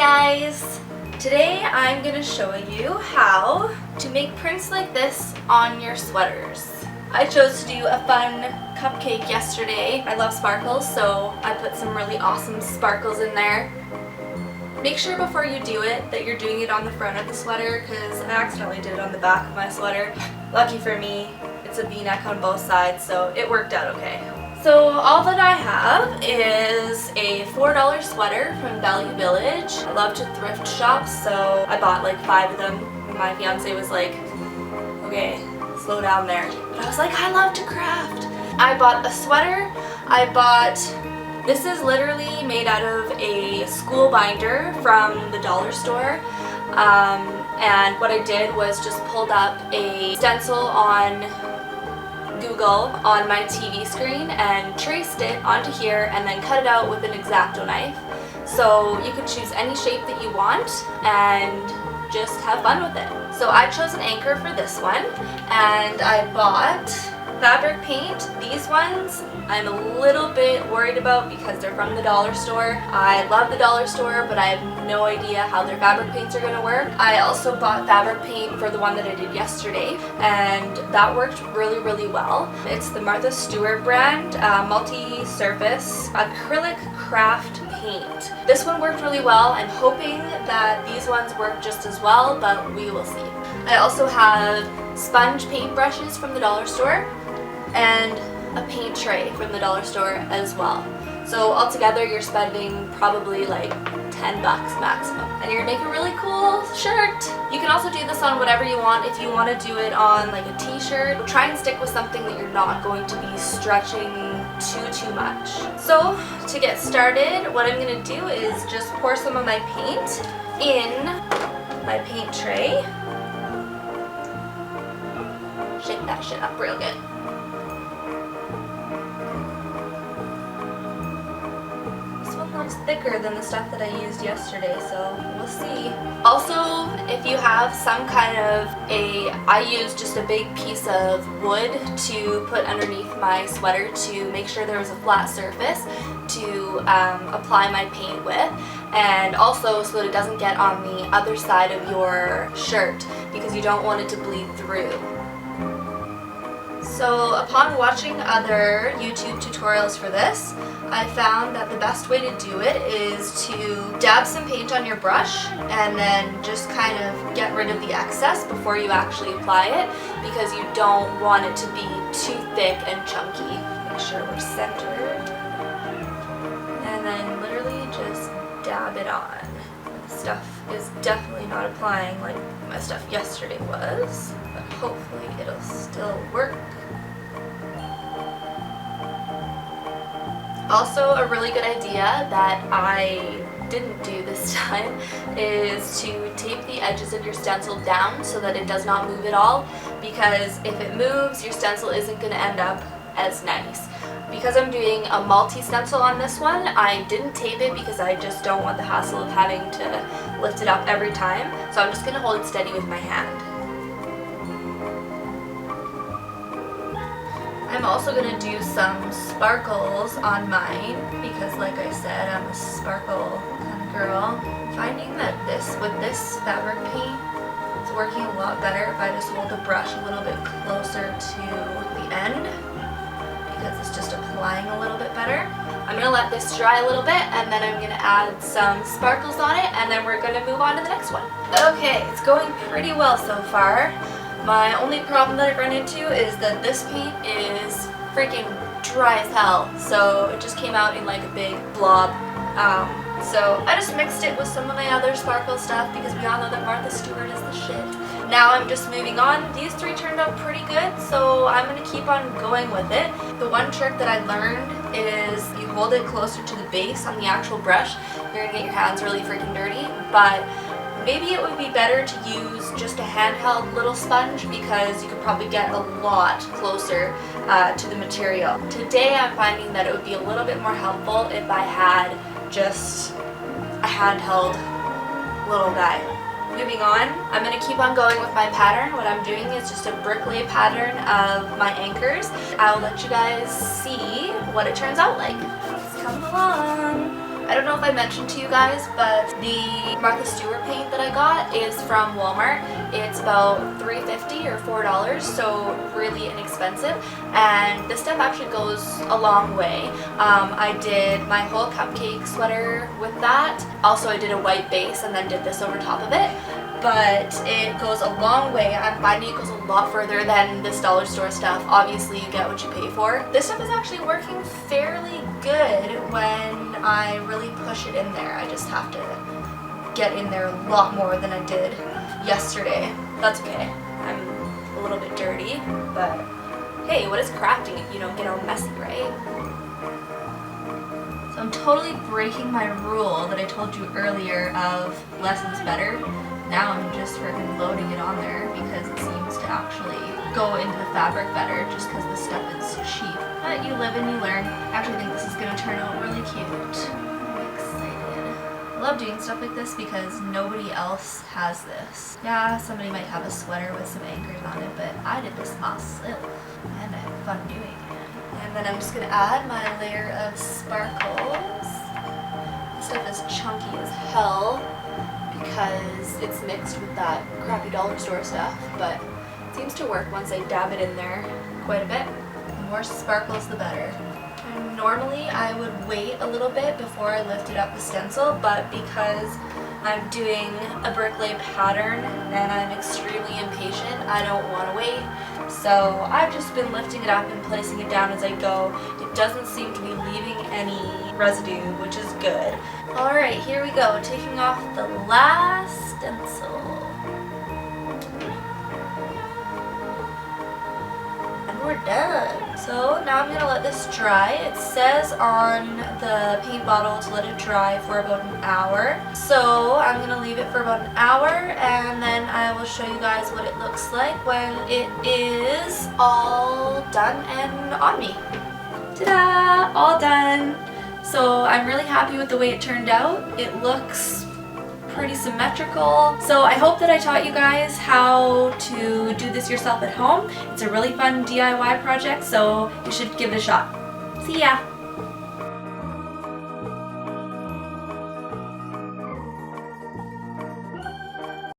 guys! Today I'm going to show you how to make prints like this on your sweaters. I chose to do a fun cupcake yesterday. I love sparkles, so I put some really awesome sparkles in there. Make sure before you do it that you're doing it on the front of the sweater, because I accidentally did it on the back of my sweater. Lucky for me, it's a V-neck on both sides, so it worked out okay. So all that I have is a $4 sweater from Value Village. I love to thrift shop, so I bought like 5 of them. My fiance was like, okay, slow down there. But I was like, I love to craft. I bought a sweater. This is literally made out of a school binder from the dollar store. And what I did was just pulled up a stencil on Google on my TV screen and traced it onto here and then cut it out with an X-Acto knife. So you could choose any shape that you want and just have fun with it. So I chose an anchor for this one, and I bought fabric paint. These ones I'm a little bit worried about because they're from the dollar store. I love the dollar store, but I have no idea how their fabric paints are going to work. I also bought fabric paint for the one that I did yesterday, and that worked really well. It's the Martha Stewart brand, multi-surface acrylic craft paint. This one worked really well. I'm hoping that these ones work just as well, but we will see. I also have sponge paint brushes from the dollar store and a paint tray from the dollar store as well. So altogether you're spending probably like $10 maximum, and you're gonna make a really cool shirt. You can also do this on whatever you want. If you want to do it on like a t-shirt, try and stick with something that you're not going to be stretching too much. So to get started, what I'm gonna do is just pour some of my paint in my paint tray. Shake that shit up real good. Looks thicker than the stuff that I used yesterday, so we'll see. Also, if you have some kind of I used just a big piece of wood to put underneath my sweater to make sure there was a flat surface to apply my paint with, and also so that it doesn't get on the other side of your shirt because you don't want it to bleed through. So upon watching other YouTube tutorials for this, I found that the best way to do it is to dab some paint on your brush and then just kind of get rid of the excess before you actually apply it, because you don't want it to be too thick and chunky. Make sure we're centered. And then literally just dab it on. The stuff is definitely not applying like my stuff yesterday was, but hopefully it'll still work. Also, a really good idea that I didn't do this time is to tape the edges of your stencil down so that it does not move at all, because if it moves, your stencil isn't going to end up as nice. Because I'm doing a multi-stencil on this one, I didn't tape it because I just don't want the hassle of having to lift it up every time. So I'm just going to hold it steady with my hand. I'm also going to do some sparkles on mine because, like I said, I'm a sparkle kind of girl. Finding that with this fabric paint, it's working a lot better if I just hold the brush a little bit closer to the end, because it's just applying a little bit better. I'm going to let this dry a little bit, and then I'm going to add some sparkles on it, and then we're going to move on to the next one. Okay, it's going pretty well so far. My only problem that I've run into is that this paint is freaking dry as hell, so it just came out in like a big blob. So I just mixed it with some of my other sparkle stuff because we all know that Martha Stewart is the shit. Now I'm just moving on. These 3 turned out pretty good, so I'm going to keep on going with it. The one trick that I learned is you hold it closer to the base on the actual brush. You're going to get your hands really freaking dirty, but maybe it would be better to use just a handheld little sponge because you could probably get a lot closer to the material. Today I'm finding that it would be a little bit more helpful if I had just a handheld little guy. Moving on, I'm going to keep on going with my pattern. What I'm doing is just a bricklay pattern of my anchors. I'll let you guys see what it turns out like. Let's come along. I don't know if I mentioned to you guys, but the Martha Stewart paint that I got is from Walmart. It's about $3.50 or $4, so really inexpensive, and this stuff actually goes a long way. I did my whole cupcake sweater with that. Also, I did a white base and then did this over top of it. But it goes a long way. I'm finding it goes a lot further than this dollar store stuff. Obviously, you get what you pay for. This stuff is actually working fairly good when I really push it in there. I just have to get in there a lot more than I did yesterday. That's okay. I'm a little bit dirty, but hey, what is crafting if you don't get all messy, right? So I'm totally breaking my rule that I told you earlier of less is better. Now I'm just freaking loading it on there because it seems to actually go into the fabric better just because the stuff is cheap. But you live and you learn. I actually think this is going to turn out really cute. I'm excited. I love doing stuff like this because nobody else has this. Yeah, somebody might have a sweater with some anchors on it, but I did this myself and I had fun doing it. And then I'm just going to add my layer of sparkles. This stuff is chunky as hell because it's mixed with that crappy dollar store stuff, but it seems to work once I dab it in there quite a bit. The more sparkles, the better. And normally I would wait a little bit before I lifted up the stencil, but because I'm doing a brick-lay pattern and I'm extremely impatient, I don't want to wait. So I've just been lifting it up and placing it down as I go. It doesn't seem to be leaving any residue, which is good. Alright, here we go, taking off the last stencil. And we're done. So now I'm going to let this dry. It says on the paint bottle to let it dry for about an hour. So I'm going to leave it for about an hour and then I will show you guys what it looks like when it is all done and on me. Ta-da! All done. So I'm really happy with the way it turned out. It looks pretty symmetrical. So I hope that I taught you guys how to do this yourself at home. It's a really fun DIY project, so you should give it a shot. See ya!